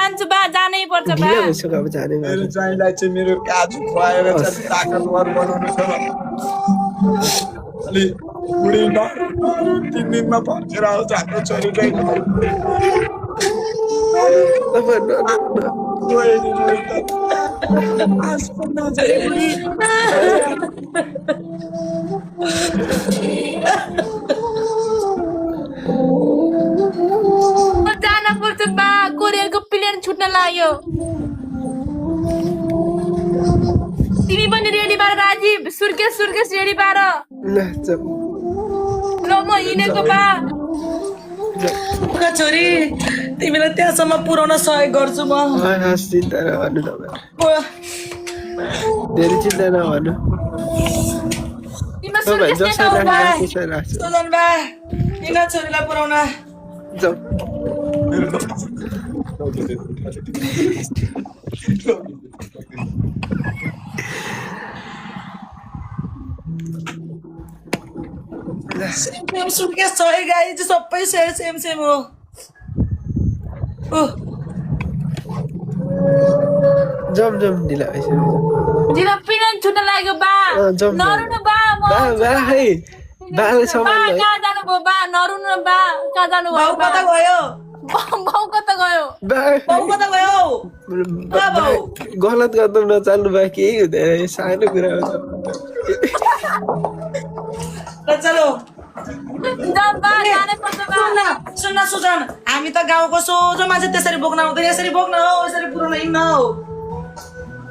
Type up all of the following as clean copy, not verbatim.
जान्छु बा जानै पर्छ बा ढिलो भइसक्यो अब जाने मेरो ज्वाइँलाई चाहिँ मेरो काजु खुवाएर चाहिँ ताकतवर बनाउनु छ अलि बुढी 3 दिनमा फर्केर आउँछ हाम्रो छोरी चाहिँ जान पर्छ बा कोरियरको प्लेन छुट्न लाग्यो तिमी पनि रेडी पार राजीव सुर्केस रेडी पार ल म हिँडेको बा छोरी तिमीलाई त्यहाँसम्म पुर्याउन सहयोग गर्छु म चिन्ता नगर्नु तपाईँ धेरै चिन्ता नगर्नु तिम्रो सुर्केस लिएर आऊ बा सुजन बा किन छोरीलाई पुर्याउन जाऊ सेम सुटकेस छ है गाई चाहिँ सबै सेम हो जाम ढिला भइसक्यो जिरो प्लेन छुट्न लाग्यो बा नरुनु बा है बाले बा सामान कहाँ जानु भयो बा नरुनु बा कहाँ जानु भयो बाउ कता गयो बाउ कता गयो बाउ कता गयो गलत कदम नचाल्नु भयो केही हुँदैन सानो कुरा हो ल चलो जाऊ बा जानै पर्छ बा सुन्न सुजन हामी त गाउँको सोझो मान्छे त्यसरी बोक्न आउँदैन यसरी बोक्न हो यसरी पुऱ्याउन हिँड्न हो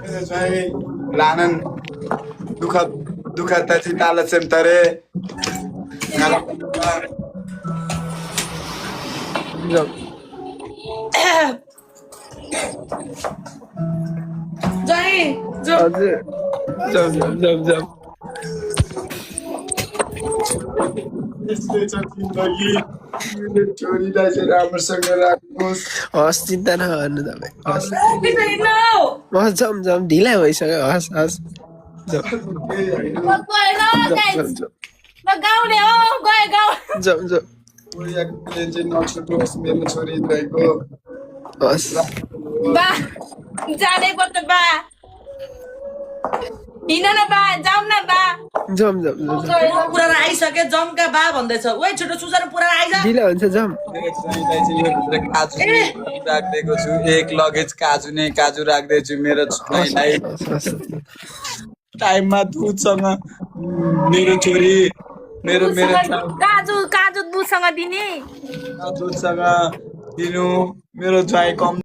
मेरो ज्वाइँ लानन दुःख त्याची ताला सेमतरे जाई हजुर जाम यसले चाहिँ जिन्दगी मेरो छोरीलाई चाहिँ राम्रोसँग राख्नुहोस् हस् चिन्ता नगर्नु तपाईँ हस् हिँड्न हो हस् जाम ढिला भइसक्यो हस् जाऊ गाउँले हो गयो गाउँ जाऊ कोरियाको प्लेन चाहिँ नछुटोस् मेरो छोरीको हस् बा जानै पर्छ बा हिँड न बा जाऊ न बा जाम पुरा आइसके जमका बा भन्दैछ ओइ छोटो सुजन पुरा आइज ढिला हुन्छ जाम मेरो ज्वाइँलाई चाहिँ यो भित्र काजु राखिदिएको छु एक लगेज काजु राख्दैछु मेरो ज्वाइँलाई टाइममा दुधसँग मेरो छोरी मेरो काजु दुधसँग दिने दुधसँग दिनु मेरो ज्वाइँ कम